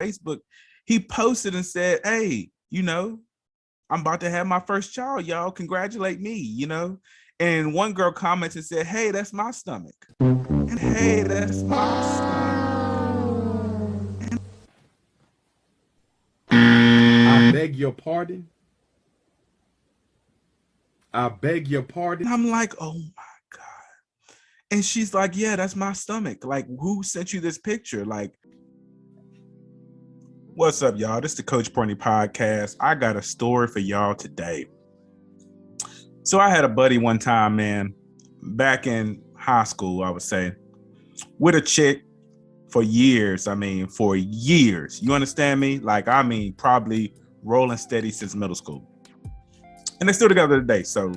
Facebook, he posted and said, hey, I'm about to have my first child, y'all. Congratulate me. And one girl commented and said, hey, that's my stomach. And hey, that's my stomach. I beg your pardon. I beg your pardon. And I'm like, oh my God. And she's like, yeah, that's my stomach. Like, who sent you this picture? Like, what's up, y'all? This is the Coach Porny Podcast. I got a story for y'all today. So I had a buddy one time, man, back in high school, I would say, with a chick for years. For years. You understand me? Like, probably rolling steady since middle school. And they're still together today. So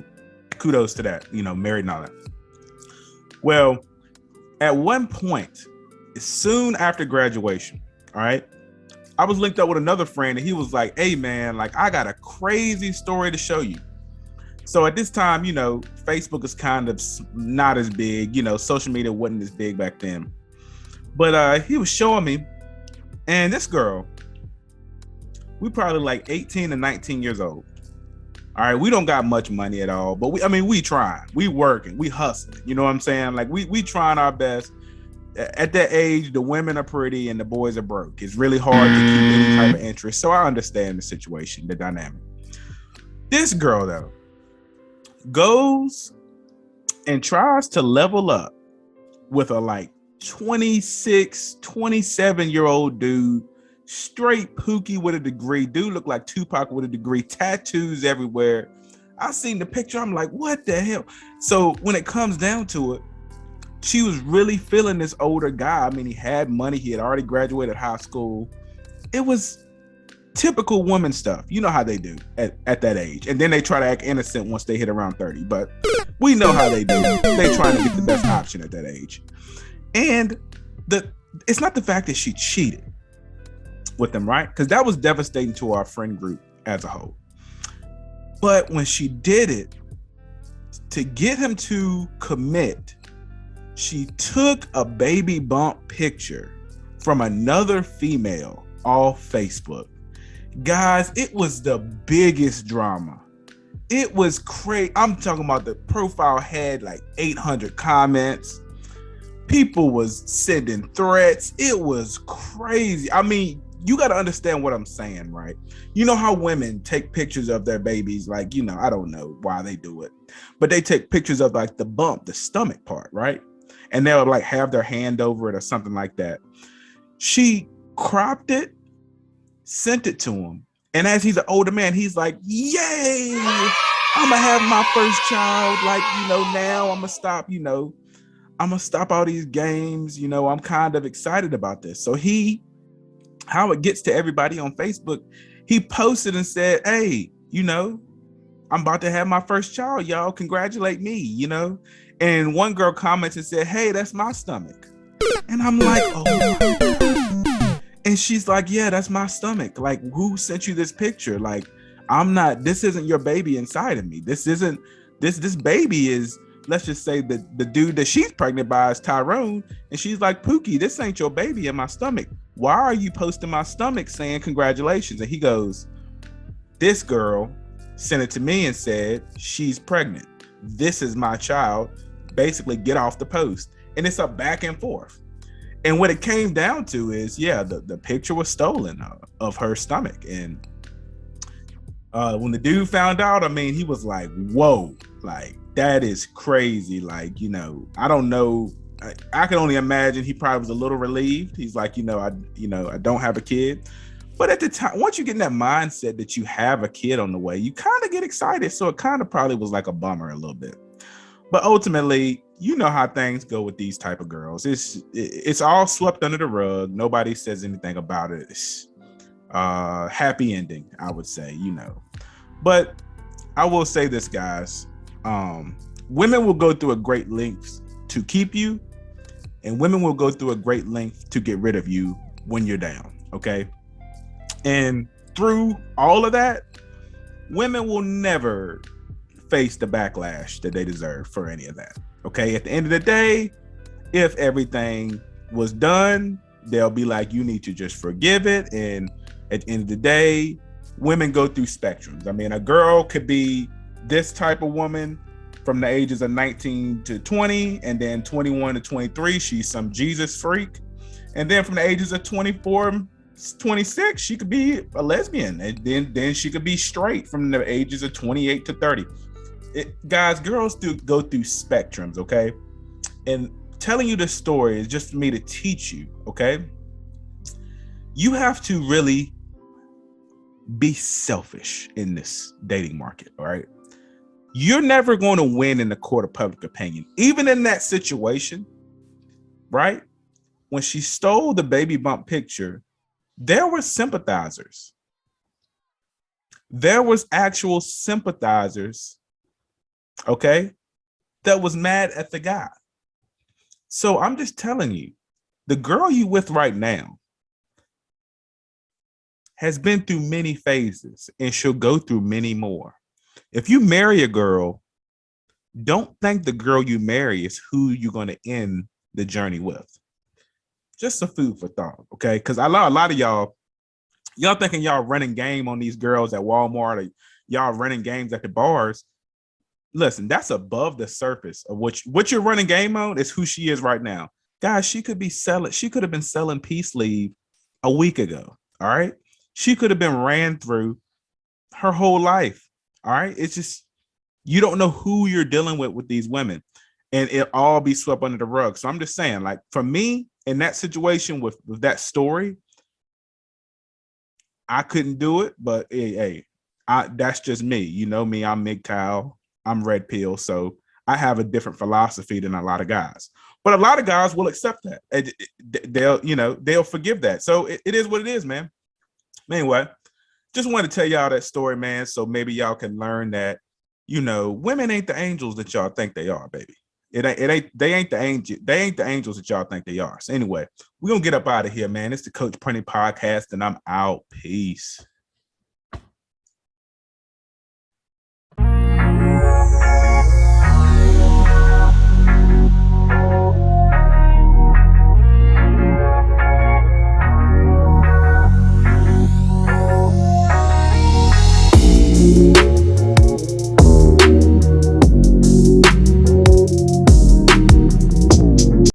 kudos to that, married and all that. Well, at one point, soon after graduation, all right, I was linked up with another friend and he was like, hey man, like I got a crazy story to show you. So at this time, Facebook is kind of not as big, social media wasn't as big back then. But he was showing me, and this girl, we probably like 18 to 19 years old. All right, we don't got much money at all, but we trying, we working, we hustling. You know what I'm saying? Like we trying our best. At that age, the women are pretty and the boys are broke. It's really hard to keep any type of interest. So I understand the situation, the dynamic. This girl though goes and tries to level up with a like 26, 27-year-old dude, straight pookie with a degree. Dude looked like Tupac with a degree, tattoos everywhere. I seen the picture. I'm like, what the hell? So when it comes down to it, she was really feeling this older guy. He had money. He had already graduated high school. It was typical woman stuff. You know how they do at that age. And then they try to act innocent once they hit around 30. But we know how they do. They trying to get the best option at that age. And it's not the fact that she cheated with them, right? Because that was devastating to our friend group as a whole. But when she did it, to get him to commit, she took a baby bump picture from another female off Facebook. Guys, it was the biggest drama. It was crazy. I'm talking about the profile had like 800 comments. People was sending threats. It was crazy. You got to understand what I'm saying, right? You know how women take pictures of their babies, like, I don't know why they do it, but they take pictures of like the bump, the stomach part, right? And they'll like have their hand over it or something like that. She cropped it, sent it to him. And as he's an older man, he's like, yay, I'm gonna have my first child. Like, now I'm gonna stop, I'm gonna stop all these games. I'm kind of excited about this. So how it gets to everybody on Facebook, he posted and said, hey, I'm about to have my first child, y'all. Congratulate me, And one girl commented and said, hey, that's my stomach. And I'm like, oh my God. And she's like, yeah, that's my stomach. Like, who sent you this picture? Like, this isn't your baby inside of me. This baby is, let's just say the dude that she's pregnant by is Tyrone. And she's like, Pookie, this ain't your baby in my stomach. Why are you posting my stomach saying congratulations? And he goes, this girl sent it to me and said, she's pregnant. This is my child. Basically, get off the post. And it's a back and forth. And what it came down to is, the picture was stolen of her stomach. And when the dude found out, he was like, whoa, like, that is crazy. Like, I don't know. I can only imagine he probably was a little relieved. He's like, I don't have a kid. But at the time, once you get in that mindset that you have a kid on the way, you kind of get excited. So it kind of probably was like a bummer a little bit. But ultimately, you know how things go with these type of girls. It's all swept under the rug. Nobody says anything about it. It's happy ending, I would say, But I will say this, guys. Women will go through a great length to keep you, and women will go through a great length to get rid of you when you're down, okay? And through all of that, women will never face the backlash that they deserve for any of that, okay? At the end of the day, if everything was done they'll be like, you need to just forgive it. And at the end of the day, women go through spectrums. I mean, a girl could be this type of woman from the ages of 19 to 20, and then 21 to 23, she's some Jesus freak. And then from the ages of 24, 26, she could be a lesbian. And then she could be straight from the ages of 28 to 30. Guys, girls go through spectrums, okay? And telling you this story is just for me to teach you, okay? You have to really be selfish in this dating market, all right? You're never going to win in the court of public opinion. Even in that situation, right? When she stole the baby bump picture, there were sympathizers. There was actual sympathizers, okay, that was mad at the guy. So I'm just telling you, the girl you with right now has been through many phases and she'll go through many more. If you marry a girl, don't think the girl you marry is who you're going to end the journey with. Just some food for thought, okay? Because I know a lot of y'all thinking y'all running game on these girls at Walmart, or y'all running games at the bars. Listen, that's above the surface of what you're running game on is who she is right now. Guys, she could have been selling peace leave a week ago, all right? She could have been ran through her whole life. All right. It's just, you don't know who you're dealing with these women, and it all be swept under the rug. So I'm just saying, like, for me in that situation with that story, I couldn't do it, but hey, that's just me. You know me, I'm MGTOW, I'm red pill. So I have a different philosophy than a lot of guys, but a lot of guys will accept that. They'll forgive that. So it is what it is, man. Anyway, just want to tell y'all that story, man, so maybe y'all can learn that, women ain't the angels that y'all think they are, baby. They ain't the angels that y'all think they are. So anyway, we're gonna get up out of here, man. It's the Coach Printing Podcast, and I'm out. Peace.